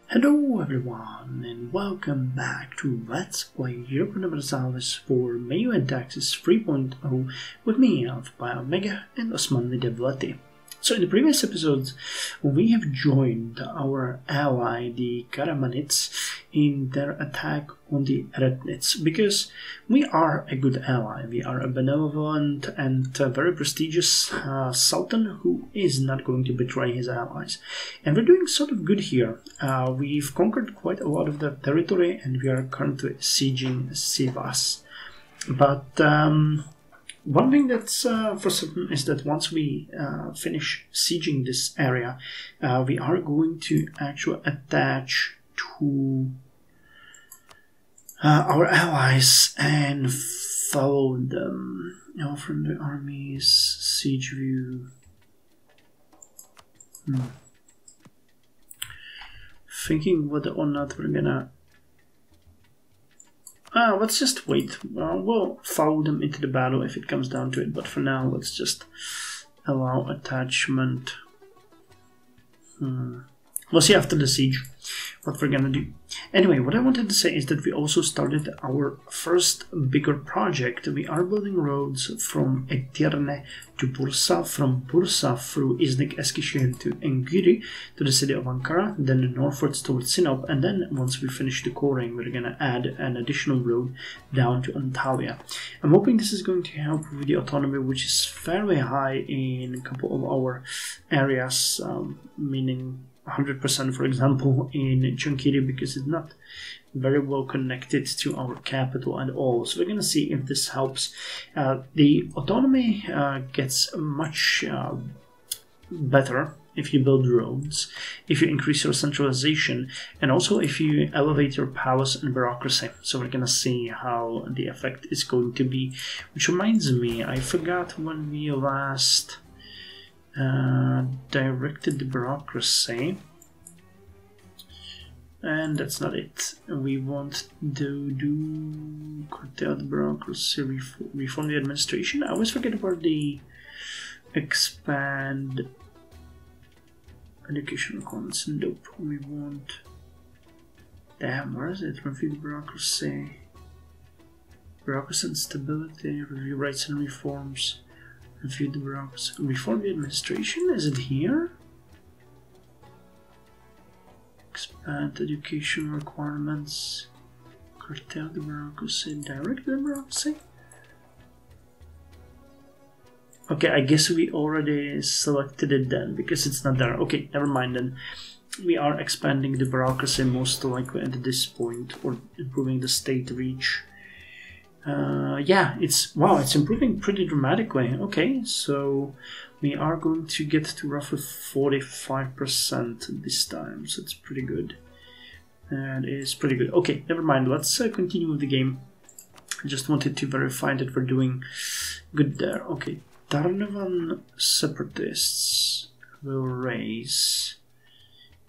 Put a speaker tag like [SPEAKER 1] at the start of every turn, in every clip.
[SPEAKER 1] Hello everyone and welcome back to Let's Play Universalis for MEIOU and Taxes 3.0 with me, Omega and Osman the Devlet-i. So in the previous episodes we have joined our ally the Karamanids in their attack on the Eretnits because we are a good ally. We are a benevolent and very prestigious sultan who is not going to betray his allies. And we're doing sort of good here. We've conquered quite a lot of the territory and we are currently sieging Sivas. But one thing that's for certain is that once we finish sieging this area, we are going to actually attach to our allies and follow them. Now from the armies, siege view. Thinking whether or not we're gonna... let's just wait. We'll follow them into the battle if it comes down to it, but for now let's just allow attachment. We'll see after the siege what we're gonna do. Anyway, what I wanted to say is that we also started our first bigger project. We are building roads from Edirne to Bursa, from Bursa through Iznik, Eskişehir to Engiri to the city of Ankara, then northwards towards Sinop, and then once we finish the coring, we're gonna add an additional road down to Antalya. I'm hoping this is going to help with the autonomy, which is fairly high in a couple of our areas, meaning 100% for example in Chankiri, because it's not very well connected to our capital at all. So we're gonna see if this helps. The autonomy gets much better if you build roads, if you increase your centralization, and also if you elevate your powers and bureaucracy. So we're gonna see how the effect is going to be. Which reminds me, I forgot when we last directed the bureaucracy, and that's not it. We want to do curtail the bureaucracy, reform the administration. I always forget about the expand education requirements. Nope. We want, damn, where is it? Review the bureaucracy and stability, review rights and reforms. Review the bureaucracy. Reform the administration? Is it here? Expand education requirements. Curtail the bureaucracy. Direct the bureaucracy? Okay, I guess we already selected it then because it's not there. Okay, never mind then. We are expanding the bureaucracy most likely at this point, or improving the state reach. Yeah, it's improving pretty dramatically. Okay, so we are going to get to roughly 45% this time, so it's pretty good. That is pretty good. Okay, never mind. Let's continue with the game. I just wanted to verify that we're doing good there. Okay, Tarnovan separatists will raise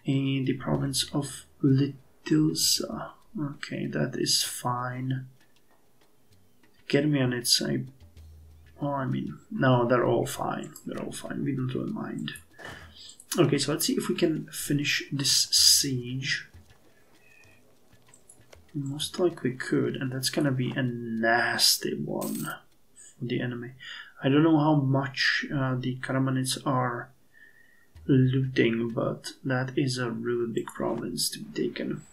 [SPEAKER 1] in the province of Litilsa. Okay, that is fine. Germianids, no, they're all fine. They're all fine. We don't really mind. Okay, so let's see if we can finish this siege. Most likely could, and that's gonna be a nasty one for the enemy. I don't know how much the Karamanids are looting, but that is a really big province to be taken.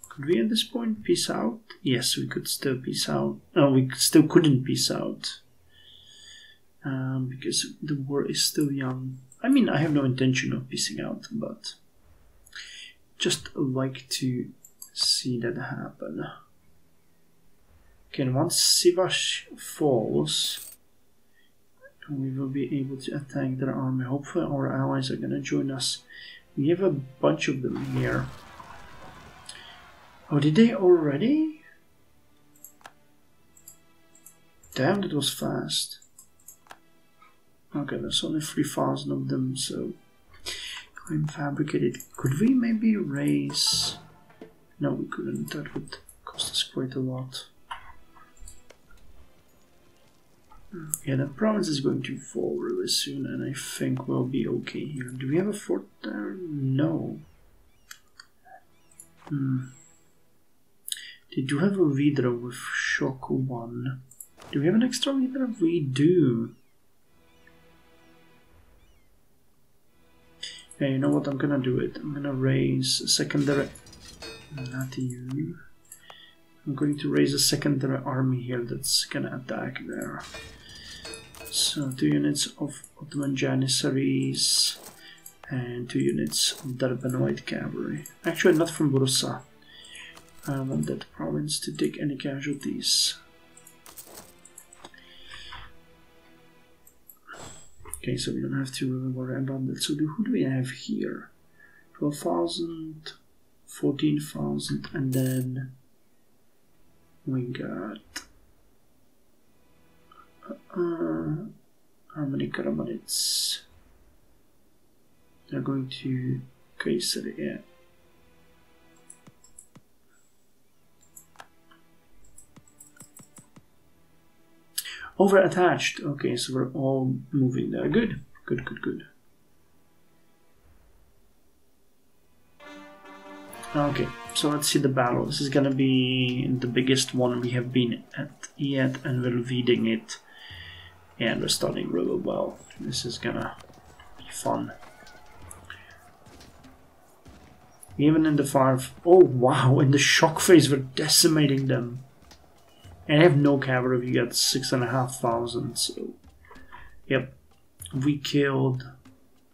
[SPEAKER 1] Could we at this point peace out? Yes, we could still peace out. No, we still couldn't peace out. Because the war is still young. I mean, I have no intention of peacing out, but just like to see that happen. Okay, and once Sivas falls, we will be able to attack their army. Hopefully our allies are gonna join us. We have a bunch of them here. Oh, did they already? Damn, that was fast. Okay, there's only 3,000 of them, so claim fabricated. Could we maybe raise? No, we couldn't. That would cost us quite a lot. Yeah, that province is going to fall really soon, and I think we'll be okay here. Do we have a fort there? No. They do have a leader with Shock 1. Do we have an extra leader? We do. Yeah, you know what? I'm gonna do it. I'm gonna raise a secondary. Not you. I'm going to raise a secondary army here that's gonna attack there. So 2 units of Ottoman Janissaries and 2 units of Darbanoid cavalry. Actually, not from Bursa. I don't want that province to take any casualties. Okay, so we don't have to really worry about that. So who do we have here? 12,000, 14,000, and then we got how many Karamanids? They're going to Kayseri, yeah. Over attached. Okay, so we're all moving there. Good, good, good, good. Okay, so let's see the battle. This is gonna be the biggest one we have been at yet, and we're leading it. And we're starting really well. This is gonna be fun. Even in the fire. Oh wow! In the shock phase, we're decimating them. And I have no cavalry. We got 6,500. So, yep, we killed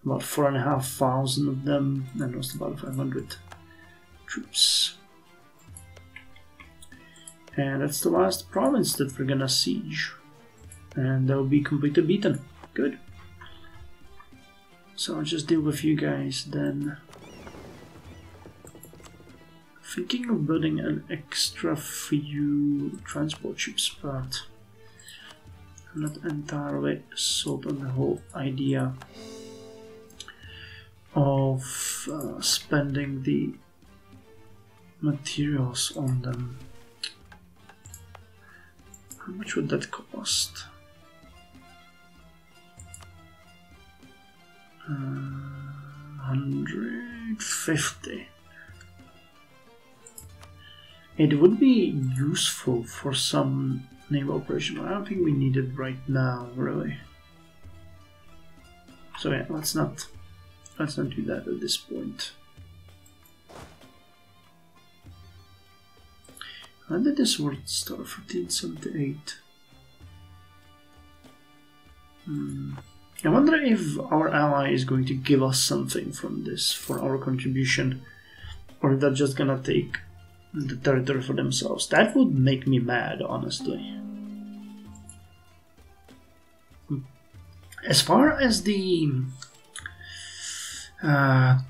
[SPEAKER 1] about 4,500 of them, and lost about 500 troops. And that's the last province that we're gonna siege, and they'll be completely beaten. Good. So I'll just deal with you guys then. Thinking of building an extra few transport ships, but I'm not entirely sold on the whole idea of spending the materials on them. How much would that cost? 150. It would be useful for some naval operation, but I don't think we need it right now, really. So yeah, let's not do that at this point. When did this war start? 1478. I wonder if our ally is going to give us something from this for our contribution, or if they're just gonna take the territory for themselves. That would make me mad, honestly. As far as the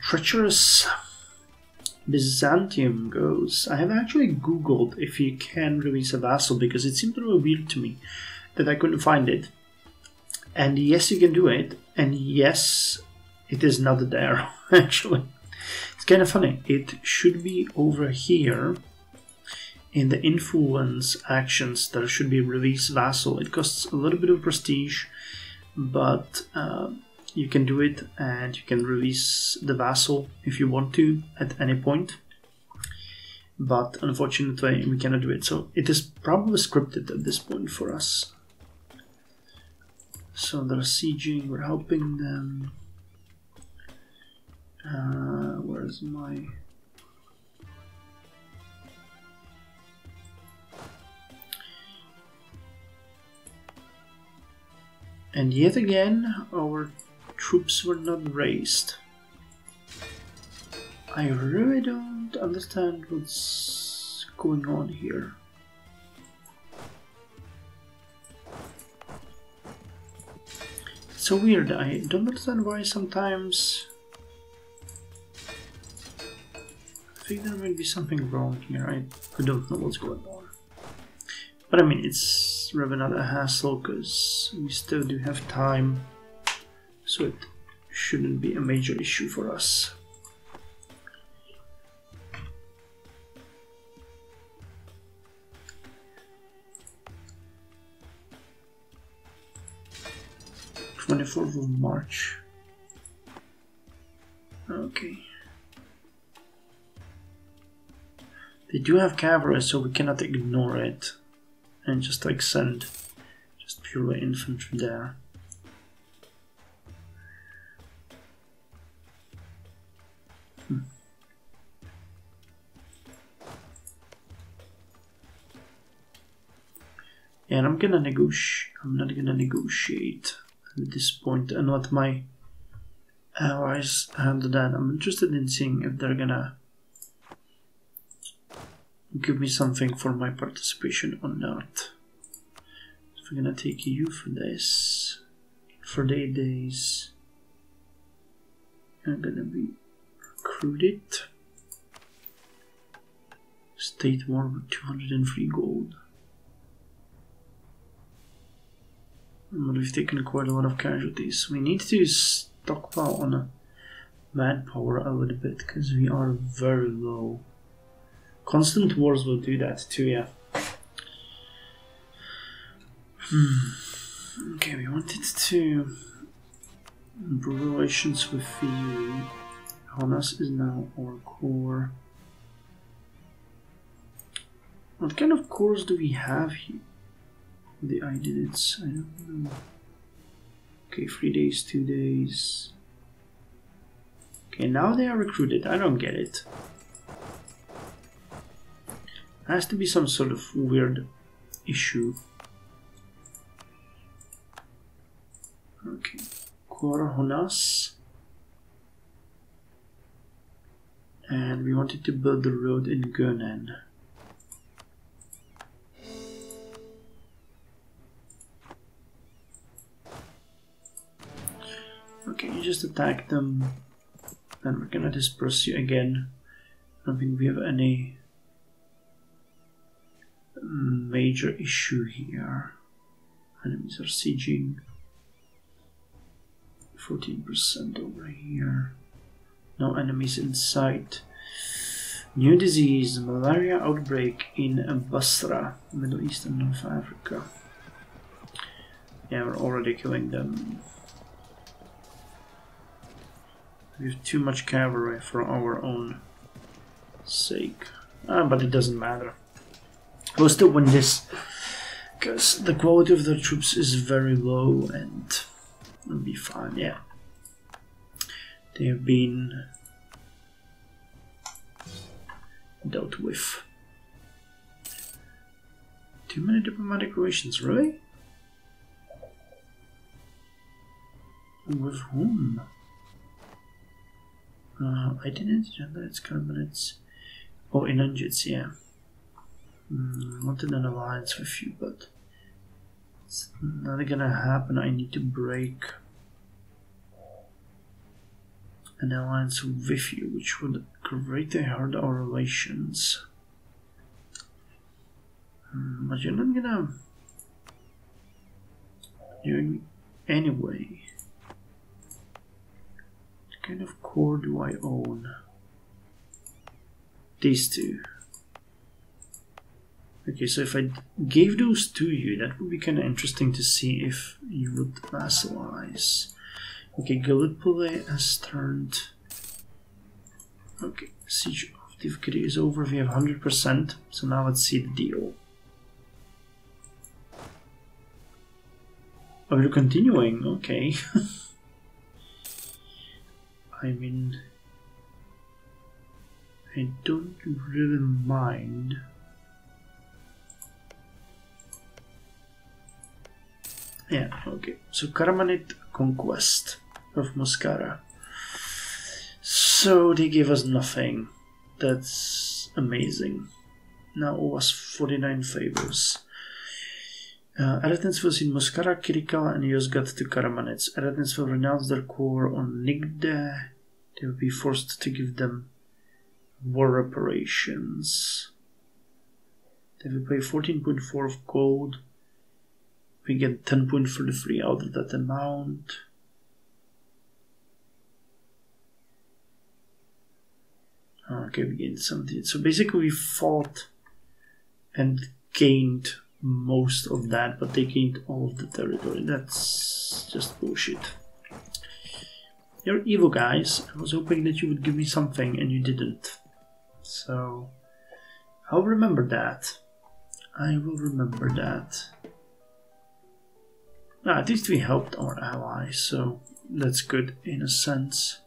[SPEAKER 1] treacherous Byzantium goes, I have actually googled if you can release a vassal, because it seemed really weird to me that I couldn't find it. And yes, you can do it, and yes, it is not there, actually. It's kind of funny. It should be over here in the influence actions. There should be release vassal. It costs a little bit of prestige, but you can do it, and you can release the vassal if you want to at any point. But unfortunately, we cannot do it. So it is probably scripted at this point for us. So they're sieging. We're helping them. Where's my... And yet again, our troops were not raised. I really don't understand what's going on here. It's so weird. I don't understand why sometimes... I think there might be something wrong here. I don't know what's going on. But I mean, it's rather not a hassle, because we still do have time. So it shouldn't be a major issue for us. 24th of March. Okay. They do have cavalry, so we cannot ignore it and just like send just purely infantry there. And I'm gonna negotiate. I'm not gonna negotiate at this point, and what my allies handle that. I'm interested in seeing if they're gonna give me something for my participation or not. So we're gonna take EU for this. For the 8 days, I'm gonna be recruited. State war with 203 gold. But we've taken quite a lot of casualties. We need to stockpile on a manpower a little bit because we are very low. Constant wars will do that too, yeah. Okay, we wanted to improve relations with EU. Honas is now our core. What kind of cores do we have here? The ideas, I don't know. Okay, 3 days, 2 days. Okay, now they are recruited. I don't get it. There has to be some sort of weird issue. Okay, Honas. And we wanted to build the road in Gönen. Okay, you just attack them, and we're gonna disperse you again. I don't think we have any major issue here. Enemies are sieging. 14% over here. No enemies in sight. New disease, malaria outbreak in Basra, Middle East and North Africa. Yeah, we're already killing them. We have too much cavalry for our own sake. But it doesn't matter. We'll still win this because the quality of their troops is very low and it'll be fine, yeah. They have been dealt with. Too many diplomatic relations, really? With whom? I didn't gender its cabinets. Oh, in Unjits, yeah. I wanted an alliance with you, but it's not gonna happen. I need to break an alliance with you, which would greatly hurt our relations. But you're not gonna do it anyway. What kind of core do I own? These two. Okay, so if I gave those to you, that would be kind of interesting to see if you would vassalize. Okay, Gallipoli has turned. Okay, siege of difficulty is over. We have 100%. So now let's see the deal. Oh, you're continuing. Okay. I mean, I don't really mind. Yeah, okay. So Karamanid conquest of Muscara. So they gave us nothing. That's amazing. Now it was 49 favors. Eretins was in Muscara, Kirikala, and Yozgat to Karamanets. Eretins will renounce their core on Nigde. They will be forced to give them war reparations. They will pay 14.4 of gold. We get 10.33 out of that amount. Okay, we gained 17. So basically we fought and gained most of that, but they gained all of the territory. That's just bullshit. You're evil, guys. I was hoping that you would give me something, and you didn't. So, I'll remember that. I will remember that. Now, at least we helped our allies, so that's good in a sense.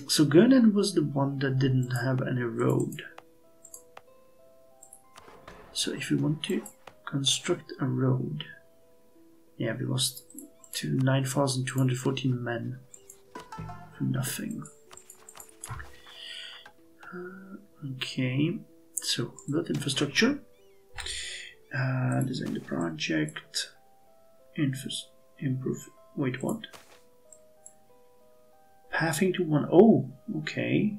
[SPEAKER 1] So Gurnen was the one that didn't have any road. So if we want to construct a road, yeah, we lost to 9,214 men for nothing. Okay, so build infrastructure, design the project, improve. Wait, what? Pathing to one. Oh, okay.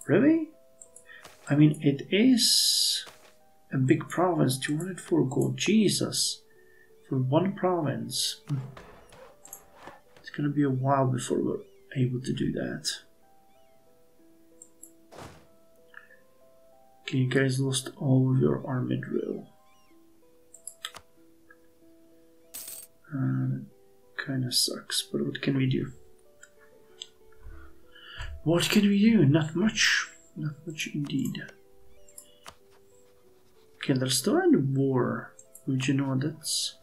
[SPEAKER 1] Really? I mean, it is a big province, 204 gold. Jesus. For one province. It's gonna be a while before we're able to do that. Okay, you guys lost all of your army drill. Kinda sucks, but what can we do? What can we do? Not much. Not much indeed. Okay, they're still in war. But you know, that's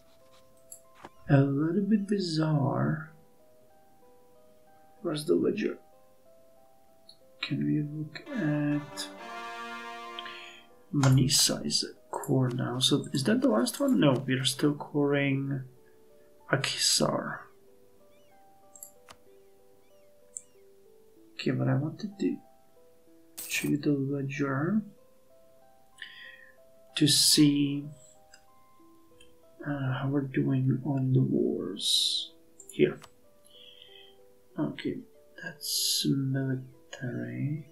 [SPEAKER 1] a little bit bizarre. Where's the ledger? Can we look at money size core now? So is that the last one? No, we're still coring Akhisar. Okay, but I wanted to check the ledger to see how we're doing on the wars. Here. Okay, that's military.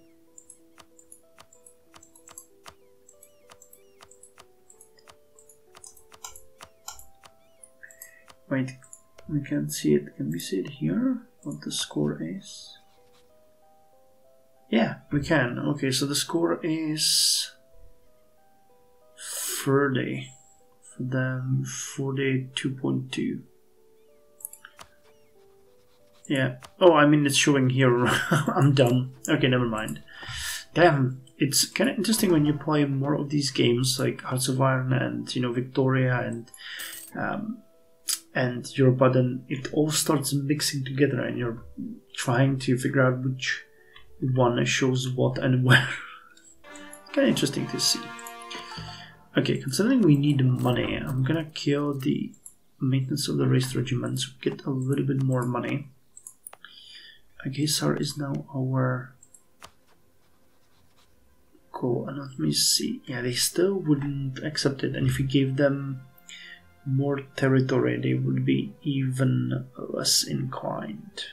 [SPEAKER 1] Wait, we can't see it. Can we see it here? What the score is? Yeah, we can. Okay, so the score is 30. For them, 42.2. Yeah. Oh, I mean, it's showing here. I'm dumb. Okay, never mind. Damn, it's kind of interesting when you play more of these games like Hearts of Iron and, you know, Victoria and Europa, then it all starts mixing together and you're trying to figure out which one shows what and where. Kind of interesting to see. Okay, considering we need money, I'm gonna kill the maintenance of the race regiments, get a little bit more money. Akhisar is now our goal, and let me see. Yeah, they still wouldn't accept it, and if we gave them more territory, they would be even less inclined.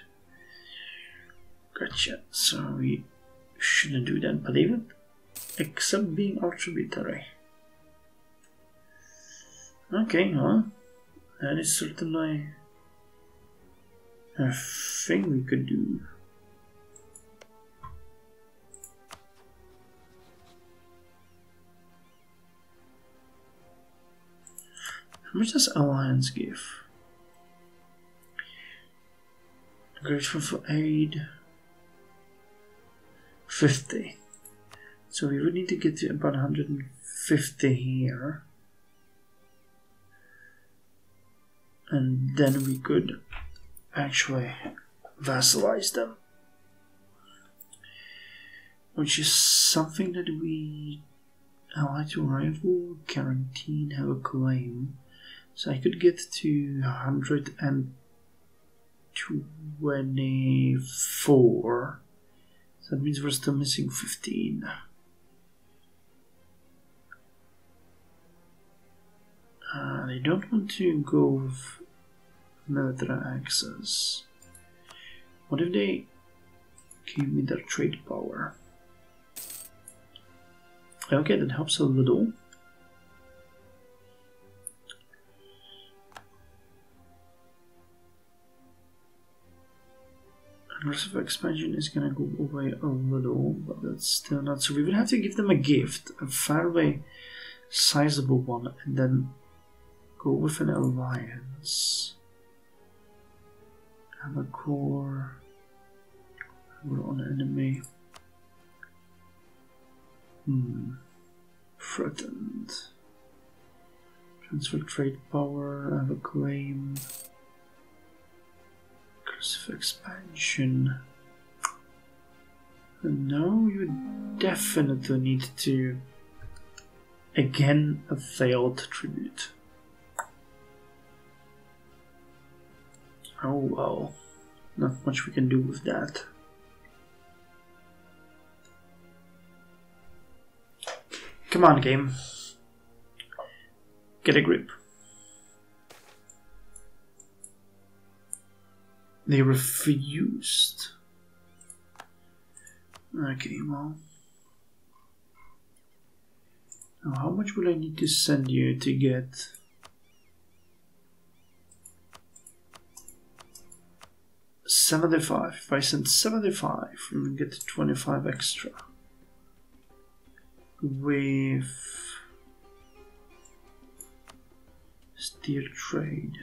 [SPEAKER 1] Gotcha. So we shouldn't do that, but they would accept being our tributary. Okay, well, that is certainly a thing we could do. How much does Alliance give? Grateful for aid. 50. So we would need to get to about 150 here. And then we could actually vassalize them. Which is something that we ally to rival, guaranteed, have a claim. So I could get to 124. So that means we're still missing 15. They don't want to go with military access. What if they give me their trade power? Okay, that helps a little. Aggressive expansion is gonna go away a little, but that's still not. So we would have to give them a gift, a fairly sizable one, and then go with an alliance. Have a core. We're on enemy. Threatened. Transfer trade power. Have a claim. Aggressive expansion. No, you definitely need to. Again, a failed tribute. Oh well, not much we can do with that. Come on, game. Get a grip. They refused. Okay, well. Now, how much will I need to send you to get 75? If I send 75, we will get 25 extra. With steel trade.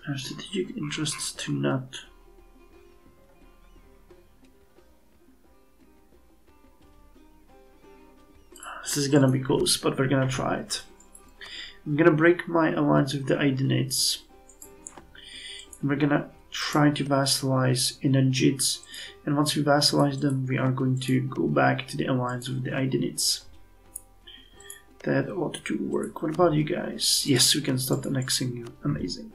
[SPEAKER 1] Our strategic interests to not. This is gonna be close, but we're gonna try it. I'm gonna break my alliance with the Aidenids. And we're gonna try to vassalize Inanjids, and once we vassalize them, we are going to go back to the alliance with the Aidenids. That ought to work. What about you guys? Yes, we can start annexing you. Amazing.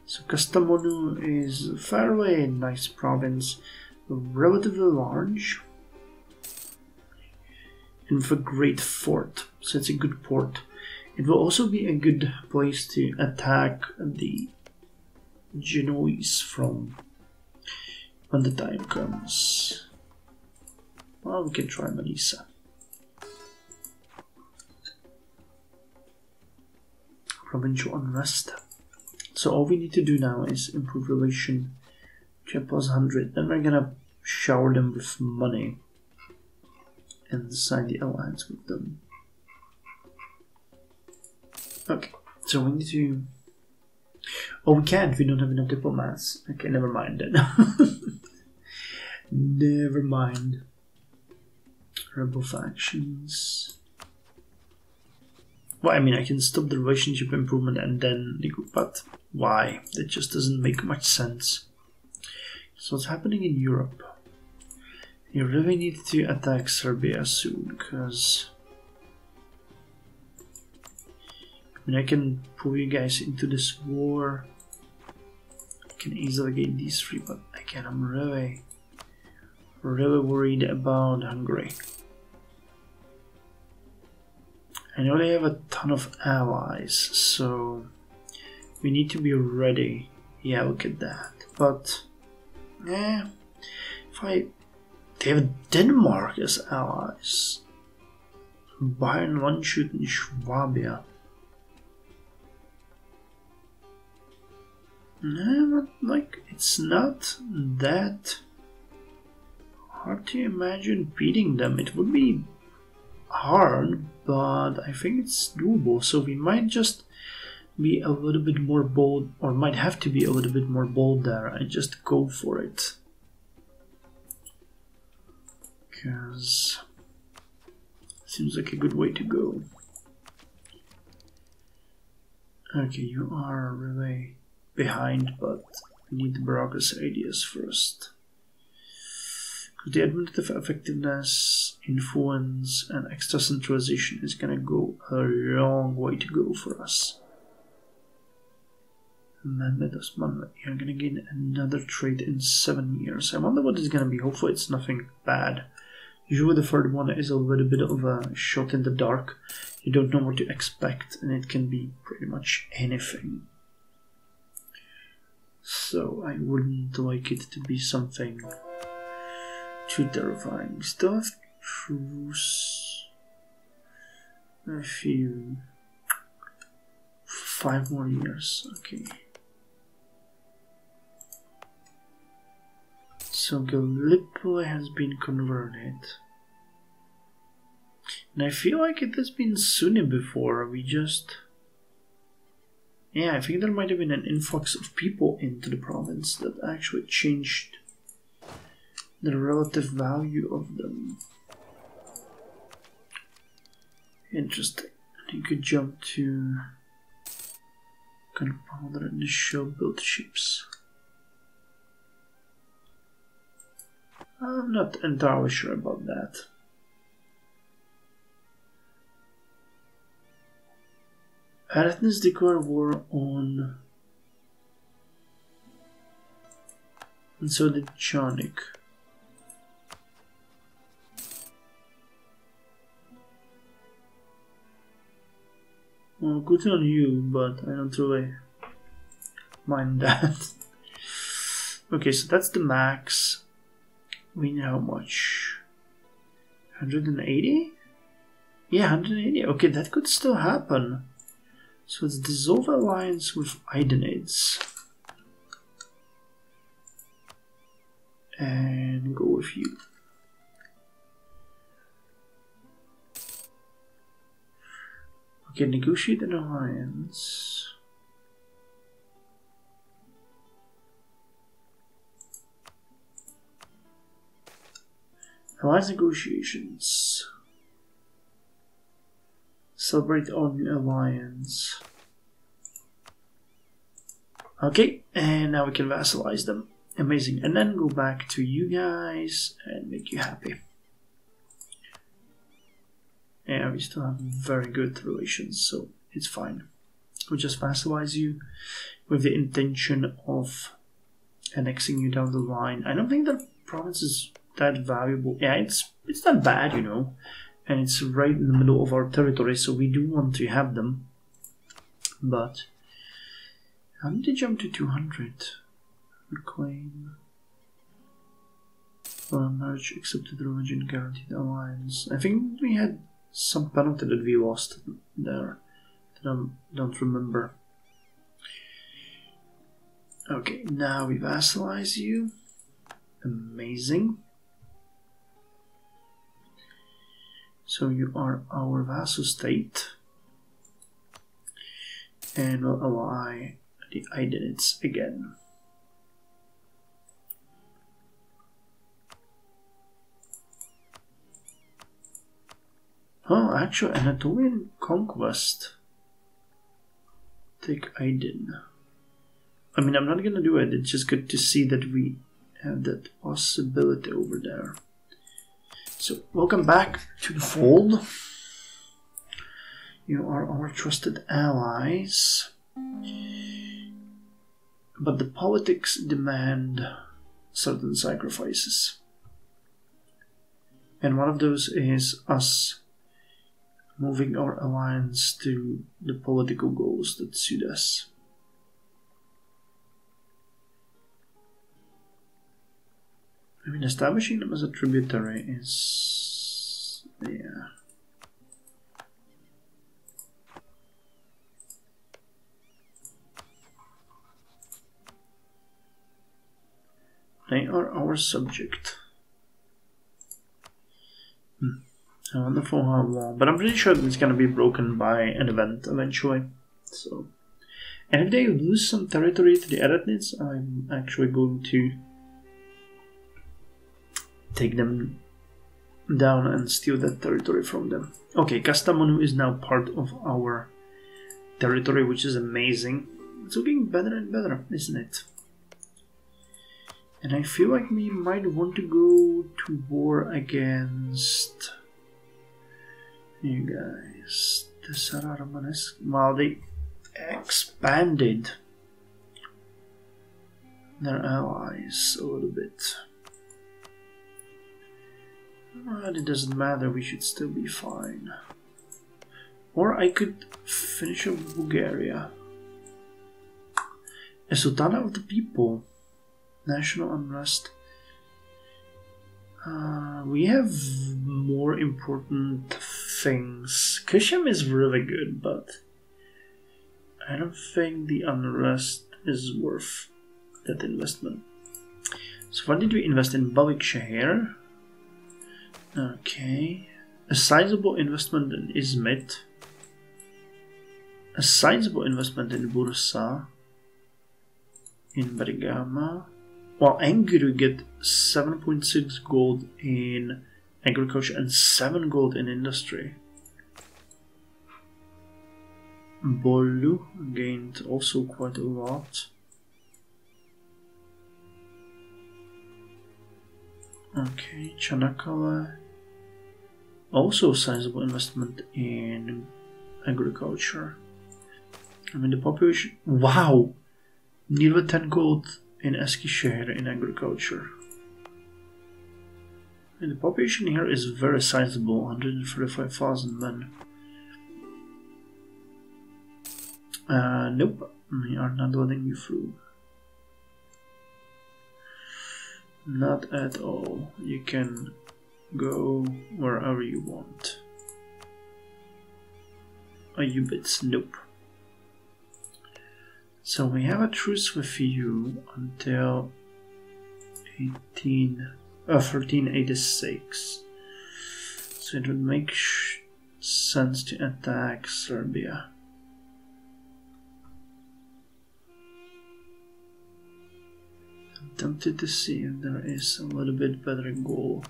[SPEAKER 1] So Kastamonu is a fairly nice province, relatively large, and with a great fort, so it's a good port. It will also be a good place to attack the Genoese from when the time comes. Well, we can try Manisa. Provincial unrest. So all we need to do now is improve relation to +100. Then we're gonna shower them with money and sign the alliance with them. Okay, so we need to. Oh, we can't. We don't have enough diplomats. Okay, never mind then. Never mind. Rebel factions. Well, I mean, I can stop the relationship improvement and then, but why? That just doesn't make much sense. So what's happening in Europe? You really need to attack Serbia soon, because I mean, I can pull you guys into this war. I can easily gain these three, but again, I'm really worried about Hungary. I know they have a ton of allies, so we need to be ready. Yeah, look at that. But, they have Denmark as allies. Bayern, Landshut, and Schwabia. No, like, it's not that hard to imagine beating them. It would be hard, but I think it's doable. So we might just be a little bit more bold, or might have to be a little bit more bold there. I just go for it. Because it seems like a good way to go. Okay, you are really behind, but we need the bureaucracy ideas first. Because the administrative effectiveness, influence, and extra centralization is gonna go a long way to go for us. Mehmed Osman, you're gonna gain another trade in 7 years. I wonder what it's gonna be. Hopefully it's nothing bad. Usually the third one is a little bit of a shot in the dark. You don't know what to expect, and it can be pretty much anything. So I wouldn't like it to be something too terrifying. Still have truce. A few. 5 more years, okay. So Gallipoli has been converted. And I feel like it has been Sunni before, we just... Yeah, I think there might have been an influx of people into the province that actually changed the relative value of them. Interesting. You could jump to Gunpowder and the show built ships. I'm not entirely sure about that. Athens declared war on... And so did Jonik. Well, good on you, but I don't really mind that. Okay, so that's the max. We know how much? 180? Yeah, 180. Okay, that could still happen. So let's dissolve alliance with Idenids. And go with you. Okay, negotiate an alliance. Alliance negotiations. Celebrate our new alliance. Okay, and now we can vassalize them. Amazing. And then go back to you guys and make you happy. Yeah, we still have very good relations, so it's fine. We'll just vassalize you with the intention of annexing you down the line. I don't think the province is that valuable. Yeah, it's not bad, you know. And it's right in the middle of our territory, so we do want to have them. But I need to jump to 200. Reclaim. Well, marriage accepted religion guaranteed alliance. I think we had some penalty that we lost there that I don't remember. Okay, now we vassalize you. Amazing. So you are our vassal state. And we'll ally the Idenids again. Oh, actually, Anatolian conquest. Take Aydin. I mean, I'm not gonna do it, it's just good to see that we have that possibility over there. So, welcome back to the fold. You are our trusted allies. But the politics demand certain sacrifices. And one of those is us moving our alliance to the political goals that suit us. I mean, establishing them as a tributary is... yeah. They are our subject. I wonder for how long, but I'm pretty sure it's gonna be broken by an event eventually. So, and if they lose some territory to the Eretnids, I'm actually going to take them down and steal that territory from them. Okay, Kastamonu is now part of our territory, which is amazing. It's looking better and better, isn't it? And I feel like we might want to go to war against you guys. The Sararamanes. Well, they expanded their allies a little bit. But it doesn't matter, we should still be fine. Or I could finish up Bulgaria. A Sultana of the People. National Unrest. We have more important things. Kishim is really good, but I don't think the Unrest is worth that investment. So what did we invest in? Warwickshire. Okay. A sizable investment in Izmit. A sizable investment in Bursa. In Bergama. Well, Anguru get 7.6 gold in agriculture and 7 gold in industry. Bolu gained also quite a lot. Okay, Chanakala. Also sizable investment in agriculture. I mean the population. Wow! Nearly 10 gold in Eskişehir in agriculture. And the population here is very sizable, 135,000 men. Nope, we are not letting you through. Not at all. You can go wherever you want. EUBits, nope. So we have a truce with you until 1386. So it would make sense to attack Serbia. I'm tempted to see if there is a little bit better goal.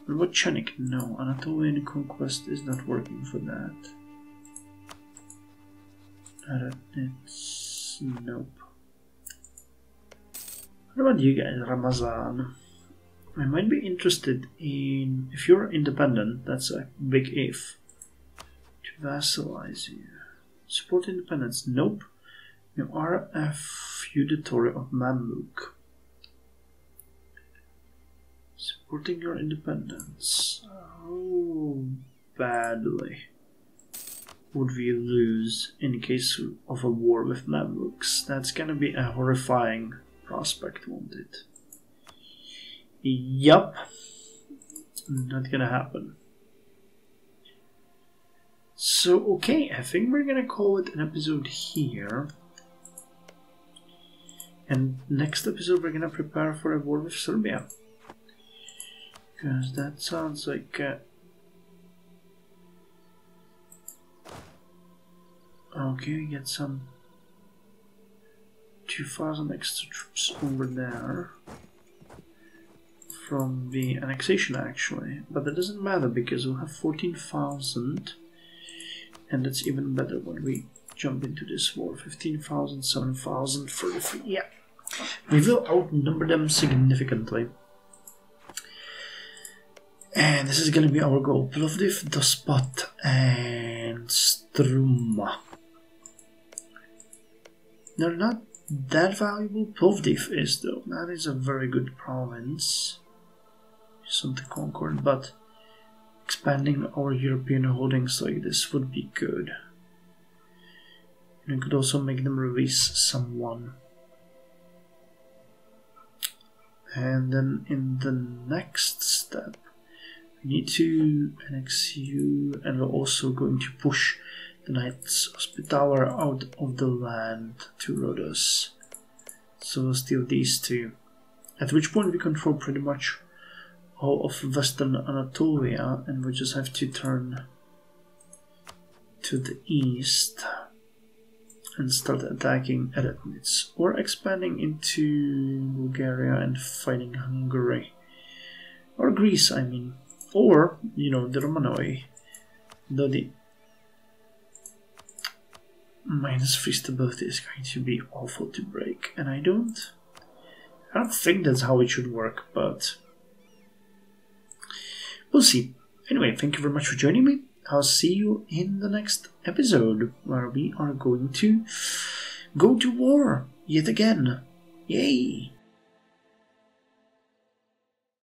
[SPEAKER 1] What about Chenik? No, Anatolian conquest is not working for that. It's nope. What about you guys, Ramazan? I might be interested in, if you're independent, that's a big if, to vassalize you. Support independence, nope. You are a feudatory of Mamluk. Supporting your independence. How badly would we lose in case of a war with Mamluks? That's gonna be a horrifying prospect, won't it? Yup. Not gonna happen. So, okay, I think we're gonna call it an episode here. And next episode we're gonna prepare for a war with Serbia. Because that sounds like... okay, get some 2,000 extra troops over there. From the annexation actually. But that doesn't matter because we'll have 14,000. And that's even better when we jump into this war. 15,000, 7,000 for the free. Yeah. We will outnumber them significantly. And this is gonna be our goal. Plovdiv, Despot, and Struma. They're not that valuable. Plovdiv is though. That is a very good province. Something Concord, but expanding our European holdings like this would be good. And we could also make them release someone. And then in the next step, we need to annex you, and we're also going to push the Knights Hospitaller out of the land to Rhodos. So we'll steal these two. At which point we control pretty much all of Western Anatolia, and we just have to turn to the east and start attacking Eretnitz, or expanding into Bulgaria and fighting Hungary. Or Greece, I mean. Or, you know, the Romanoi. Though the -3 stability is going to be awful to break, and I don't think that's how it should work, but we'll see. Anyway, thank you very much for joining me. I'll see you in the next episode, where we are going to go to war yet again. Yay!